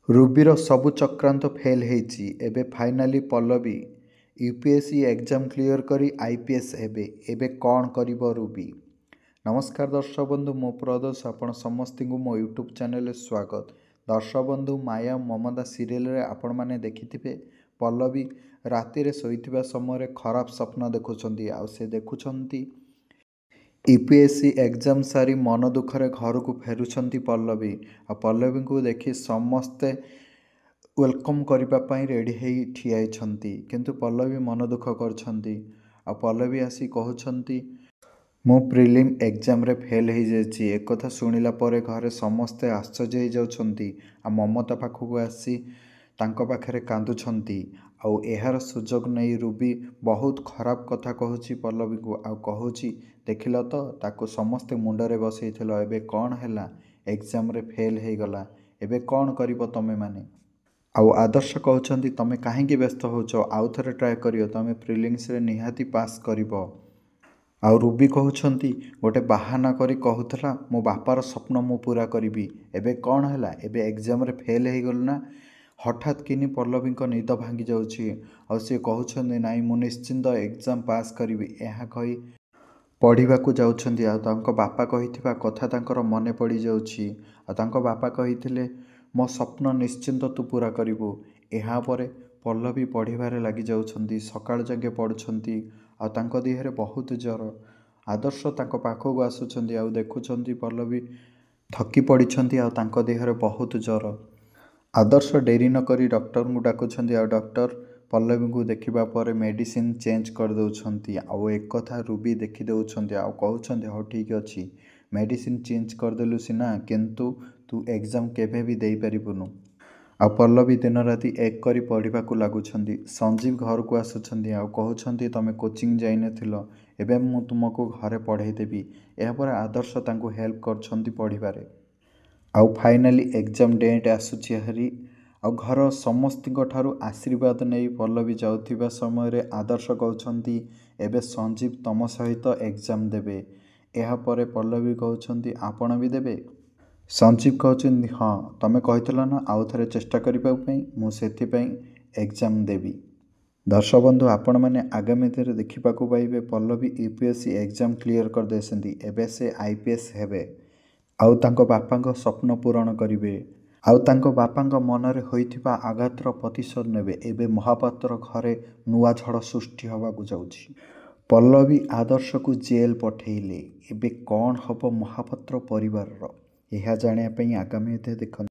ରୁବିର ସବୁ ଚକ୍ରାନ୍ତ ଫେଲ୍ ହେଇଛି। ଏବେ finally Pallavi UPSC exam clear କରି IPS ହେବେ। ଏବେ କ'ଣ କରିବ ରୁବି? ନମସ୍କାର ଦର୍ଶକ ବନ୍ଧୁ, ମୁଁ ପ୍ରଦୋଷ। ଆପଣ ସମସ୍ତଙ୍କୁ ମୋ ୟୁଟ୍ୟୁବ୍ ଚ୍ୟାନେଲରେ ସ୍ୱାଗତ। ଦର୍ଶକ ବନ୍ଧୁ, ମାୟା ମମତା ସିରିଏଲରେ ଆପଣମାନେ ଦେଖିଥିବେ ପଲ୍ଲବୀ ରାତିରେ ଶୋଇଥିବା ସମୟରେ ଖରାପ ସ୍ୱପ୍ନ ଦେଖୁଛନ୍ତି। ଆଉ ସେ ଦେଖୁଛନ୍ତି ୟୁପିଏସ୍ସି ଏକ୍ଜାମ୍ ସାରି ମନ ଦୁଃଖରେ ଘରକୁ ଫେରୁଛନ୍ତି ପଲ୍ଲବୀ। ଆଉ ପଲ୍ଲବୀଙ୍କୁ ଦେଖି ସମସ୍ତେ ୱେଲକମ୍ କରିବା ପାଇଁ ରେଡ଼ି ହେଇ ଠିଆ ହେଇଛନ୍ତି, କିନ୍ତୁ ପଲ୍ଲବୀ ମନ ଦୁଃଖ କରୁଛନ୍ତି। ଆଉ ପଲ୍ଲବୀ ଆସି କହୁଛନ୍ତି, ମୁଁ ପ୍ରିଲିମ୍ ଏକ୍ଜାମ୍ରେ ଫେଲ୍ ହେଇଯାଇଛି। ଏକଥା ଶୁଣିଲା ପରେ ଘରେ ସମସ୍ତେ ଆଶ୍ଚର୍ଯ୍ୟ ହେଇଯାଉଛନ୍ତି। ଆଉ ମମତା ପାଖକୁ ଆସି ତାଙ୍କ ପାଖରେ କାନ୍ଦୁଛନ୍ତି। ଆଉ ଏହାର ସୁଯୋଗ ନେଇ ରୁବି ବହୁତ ଖରାପ କଥା କହୁଛି ପଲ୍ଲବୀକୁ। ଆଉ କହୁଛି, ଦେଖିଲ ତ, ତାକୁ ସମସ୍ତେ ମୁଣ୍ଡରେ ବସେଇଥିଲ, ଏବେ କ'ଣ ହେଲା? ଏକ୍ଜାମ୍ରେ ଫେଲ୍ ହେଇଗଲା। ଏବେ କ'ଣ କରିବ ତମେମାନେ? ଆଉ ଆଦର୍ଶ କହୁଛନ୍ତି, ତମେ କାହିଁକି ବ୍ୟସ୍ତ ହେଉଛ? ଆଉ ଥରେ ଟ୍ରାଏ କରିବ, ତମେ ପ୍ରିଲିମ୍ସରେ ନିହାତି ପାସ୍ କରିବ। ଆଉ ରୁବି କହୁଛନ୍ତି, ଗୋଟେ ବାହାନା କରି କହୁଥିଲା ମୋ ବାପାର ସ୍ୱପ୍ନ ମୁଁ ପୁରା କରିବି। ଏବେ କ'ଣ ହେଲା? ଏବେ ଏକ୍ଜାମ୍ରେ ଫେଲ୍ ହେଇଗଲି ନା? ହଠାତ୍ କିନି ପଲ୍ଲବୀଙ୍କ ନିଦ ଭାଙ୍ଗି ଯାଉଛି। ଆଉ ସେ କହୁଛନ୍ତି, ନାଇଁ, ମୁଁ ନିଶ୍ଚିନ୍ତ ଏକ୍ଜାମ୍ ପାସ୍ କରିବି। ଏହା କହି ପଢ଼ିବାକୁ ଯାଉଛନ୍ତି। ଆଉ ତାଙ୍କ ବାପା କହିଥିବା କଥା ତାଙ୍କର ମନେ ପଡ଼ିଯାଉଛି। ଆଉ ତାଙ୍କ ବାପା କହିଥିଲେ, ମୋ ସ୍ୱପ୍ନ ନିଶ୍ଚିନ୍ତ ତୁ ପୁରା କରିବୁ। ଏହା ପରେ ପଲ୍ଲବୀ ପଢ଼ିବାରେ ଲାଗିଯାଉଛନ୍ତି। ସକାଳ ଯାକେ ପଢ଼ୁଛନ୍ତି। ଆଉ ତାଙ୍କ ଦେହରେ ବହୁତ ଜ୍ୱର। ଆଦର୍ଶ ତାଙ୍କ ପାଖକୁ ଆସୁଛନ୍ତି। ଆଉ ଦେଖୁଛନ୍ତି ପଲ୍ଲବୀ ଥକି ପଡ଼ିଛନ୍ତି। ଆଉ ତାଙ୍କ ଦେହରେ ବହୁତ ଜ୍ୱର। ଆଦର୍ଶ ଡେରି ନ କରି ଡକ୍ଟରଙ୍କୁ ଡାକୁଛନ୍ତି। ଆଉ ଡକ୍ଟର ପଲ୍ଲବୀଙ୍କୁ ଦେଖିବା ପରେ ମେଡ଼ିସିନ୍ ଚେଞ୍ଜ କରିଦେଉଛନ୍ତି। ଆଉ ଏକଥା ରୁବି ଦେଖିଦେଉଛନ୍ତି। ଆଉ କହୁଛନ୍ତି, ହଉ ଠିକ୍ ଅଛି, ମେଡ଼ିସିନ୍ ଚେଞ୍ଜ କରିଦେଲୁ ସିନା, କିନ୍ତୁ ତୁ ଏକ୍ଜାମ୍ କେବେ ବି ଦେଇପାରିବୁନୁ। ଆଉ ପଲ୍ଲବୀ ଦିନରାତି ଏକ କରି ପଢ଼ିବାକୁ ଲାଗୁଛନ୍ତି। ସଞ୍ଜୀବ ଘରକୁ ଆସୁଛନ୍ତି। ଆଉ କହୁଛନ୍ତି, ତମେ କୋଚିଂ ଯାଇନଥିଲ, ଏବେ ମୁଁ ତୁମକୁ ଘରେ ପଢ଼େଇ ଦେବି। ଏହାପରେ ଆଦର୍ଶ ତାଙ୍କୁ ହେଲ୍ପ କରୁଛନ୍ତି ପଢ଼ିବାରେ। ଆଉ ଫାଇନାଲି ଏକ୍ଜାମ୍ ଡେଟ୍ ଆସୁଛି ହାରି। ଆଉ ଘର ସମସ୍ତଙ୍କ ଠାରୁ ଆଶୀର୍ବାଦ ନେଇ ପଲ୍ଲବୀ ଯାଉଥିବା ସମୟରେ ଆଦର୍ଶ କହୁଛନ୍ତି, ଏବେ ସଞ୍ଜୀବ ତମ ସହିତ ଏକ୍ଜାମ୍ ଦେବେ। ଏହାପରେ ପଲ୍ଲବୀ କହୁଛନ୍ତି, ଆପଣ ବି ଦେବେ? ସଞ୍ଜୀବ କହୁଛନ୍ତି, ହଁ, ତମେ କହିଥିଲ ନା ଆଉ ଥରେ ଚେଷ୍ଟା କରିବା ପାଇଁ, ମୁଁ ସେଥିପାଇଁ ଏକ୍ଜାମ୍ ଦେବି। ଦର୍ଶକ ବନ୍ଧୁ, ଆପଣମାନେ ଆଗାମୀ ଦିନରେ ଦେଖିବାକୁ ପାଇବେ ପଲ୍ଲବୀ ୟୁପିଏସ୍ସି ଏକ୍ଜାମ୍ କ୍ଲିୟର କରିଦେଇଛନ୍ତି। ଏବେ ସେ IPS ହେବେ। ଆଉ ତାଙ୍କ ବାପାଙ୍କ ସ୍ୱପ୍ନ ପୂରଣ କରିବେ। ଆଉ ତାଙ୍କ ବାପାଙ୍କ ମନରେ ହୋଇଥିବା ଆଘାତର ପ୍ରତିଶୋଧ ନେବେ। ଏବେ ମହାପାତ୍ର ଘରେ ନୂଆ ଝଡ଼ ସୃଷ୍ଟି ହେବାକୁ ଯାଉଛି। ପଲ୍ଲବୀ ଆଦର୍ଶକୁ ଜେଲ୍ ପଠେଇଲେ। ଏବେ କ'ଣ ହେବ ମହାପାତ୍ର ପରିବାରର? ଏହା ଜାଣିବା ପାଇଁ ଆଗାମୀ ଦେଖନ୍ତୁ।